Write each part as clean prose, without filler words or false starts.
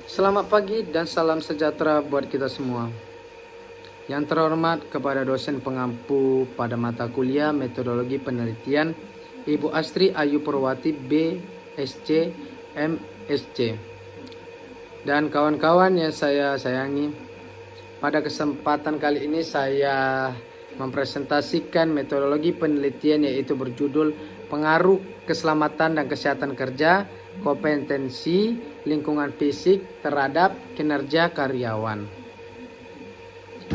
Selamat pagi dan salam sejahtera buat kita semua. Yang terhormat kepada dosen pengampu pada mata kuliah Metodologi Penelitian, Ibu Astri Ayu Purwati BSc MSc. Dan kawan-kawan yang saya sayangi, pada kesempatan kali ini saya mempresentasikan metodologi penelitian yaitu berjudul Pengaruh Keselamatan dan Kesehatan Kerja, Kompetensi Lingkungan Fisik terhadap Kinerja Karyawan.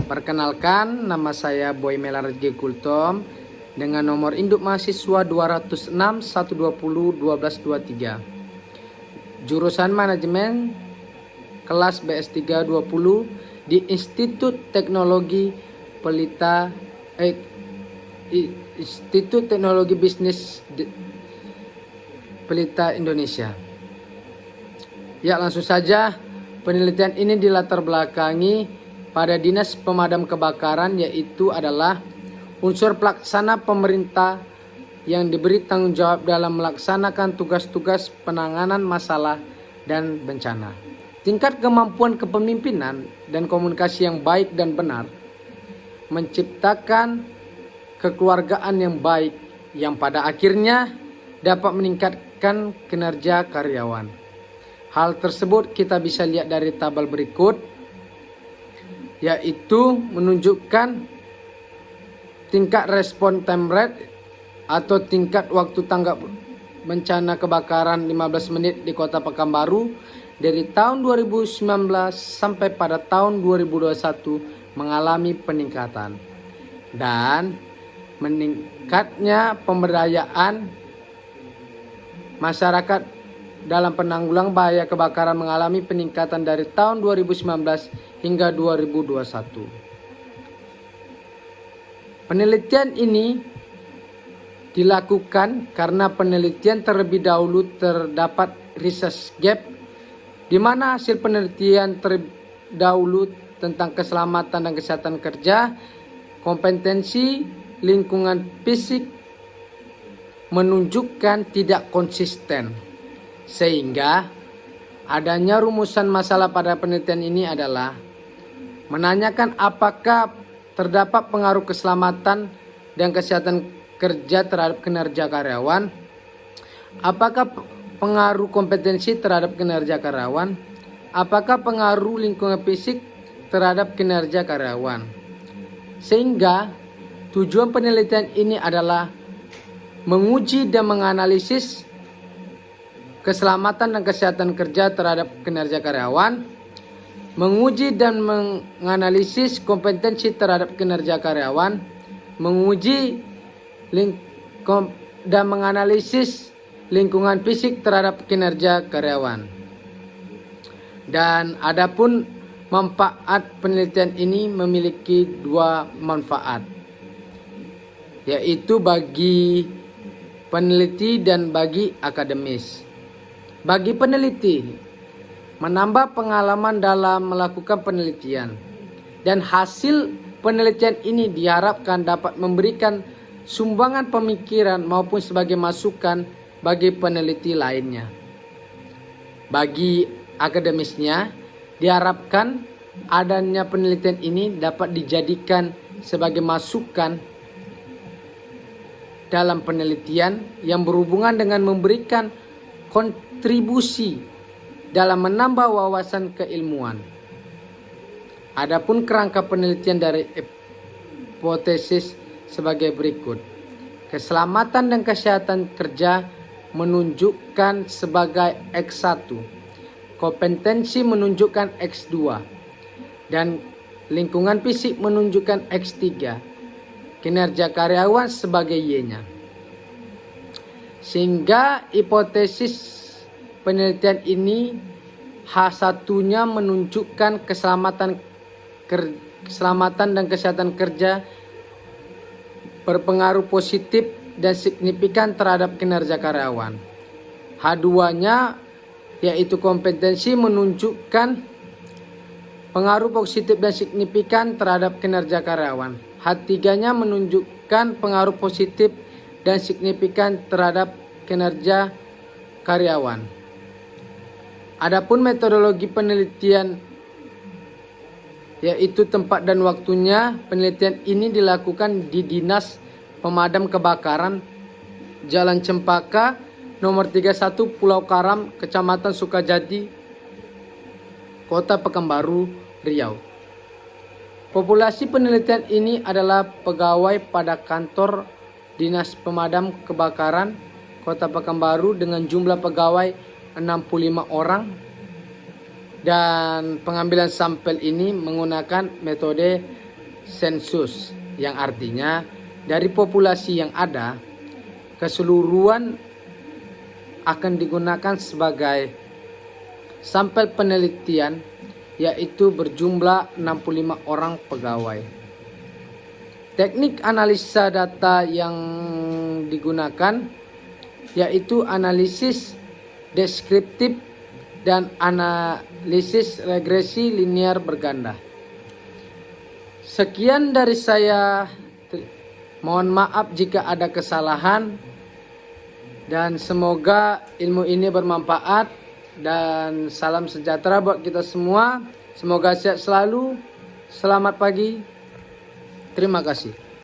Perkenalkan, nama saya Boy Melargi Kultom dengan nomor induk mahasiswa 206 120 1223. Jurusan Manajemen kelas BS3 20 di Institut Teknologi Institut Teknologi Bisnis Pelita Indonesia. Ya, langsung saja, penelitian ini dilatar belakangi pada Dinas Pemadam Kebakaran, yaitu adalah unsur pelaksana pemerintah yang diberi tanggung jawab dalam melaksanakan tugas-tugas penanganan masalah dan bencana. Tingkat kemampuan kepemimpinan dan komunikasi yang baik dan benar menciptakan kekeluargaan yang baik yang pada akhirnya dapat meningkatkan kinerja karyawan. Hal tersebut kita bisa lihat dari tabel berikut, yaitu menunjukkan tingkat respon time rate atau tingkat waktu tanggap bencana kebakaran 15 menit di Kota Pekanbaru dari tahun 2019 sampai pada tahun 2021 mengalami peningkatan. Dan meningkatnya pemberdayaan masyarakat dalam penanggulangan bahaya kebakaran mengalami peningkatan dari tahun 2019 hingga 2021. Penelitian ini dilakukan karena penelitian terlebih dahulu terdapat research gap di mana hasil penelitian terdahulu tentang keselamatan dan kesehatan kerja, kompetensi lingkungan fisik menunjukkan tidak konsisten, sehingga adanya rumusan masalah pada penelitian ini adalah menanyakan apakah terdapat pengaruh keselamatan dan kesehatan kerja terhadap kinerja karyawan, apakah pengaruh kompetensi terhadap kinerja karyawan, apakah pengaruh lingkungan fisik terhadap kinerja karyawan. Sehingga tujuan penelitian ini adalah menguji dan menganalisis keselamatan dan kesehatan kerja terhadap kinerja karyawan, menguji dan menganalisis kompetensi terhadap kinerja karyawan, menguji dan menganalisis lingkungan fisik terhadap kinerja karyawan. Dan adapun manfaat penelitian ini memiliki dua manfaat, yaitu bagi peneliti dan bagi akademis. Bagi peneliti, menambah pengalaman dalam melakukan penelitian, dan hasil penelitian ini diharapkan dapat memberikan sumbangan pemikiran maupun sebagai masukan bagi peneliti lainnya. Bagi akademisnya, diharapkan adanya penelitian ini dapat dijadikan sebagai masukan dalam penelitian yang berhubungan dengan memberikan kontribusi dalam menambah wawasan keilmuan. Adapun kerangka penelitian dari hipotesis sebagai berikut. Keselamatan dan kesehatan kerja menunjukkan sebagai X1, kompetensi menunjukkan X2, dan lingkungan fisik menunjukkan X3, kinerja karyawan sebagai Y-nya. Sehingga hipotesis penelitian ini H1-nya menunjukkan keselamatan dan kesehatan kerja berpengaruh positif dan signifikan terhadap kinerja karyawan. H2-nya yaitu kompetensi menunjukkan pengaruh positif dan signifikan terhadap kinerja karyawan. H3-nya menunjukkan pengaruh positif dan signifikan terhadap kinerja karyawan. Adapun metodologi penelitian yaitu tempat dan waktunya, penelitian ini dilakukan di Dinas Pemadam Kebakaran Jalan Cempaka nomor 31 Pulau Karam, Kecamatan Sukajadi, Kota Pekanbaru, Riau. Populasi penelitian ini adalah pegawai pada kantor Dinas Pemadam Kebakaran Kota Pekanbaru dengan jumlah pegawai 65 orang, dan pengambilan sampel ini menggunakan metode sensus, yang artinya dari populasi yang ada keseluruhan akan digunakan sebagai sampel penelitian, yaitu berjumlah 65 orang pegawai. Teknik analisa data yang digunakan yaitu analisis deskriptif dan analisis regresi linear berganda. Sekian dari saya. Mohon maaf jika ada kesalahan, dan semoga ilmu ini bermanfaat, dan salam sejahtera buat kita semua. Semoga sehat selalu. Selamat pagi. Terima kasih.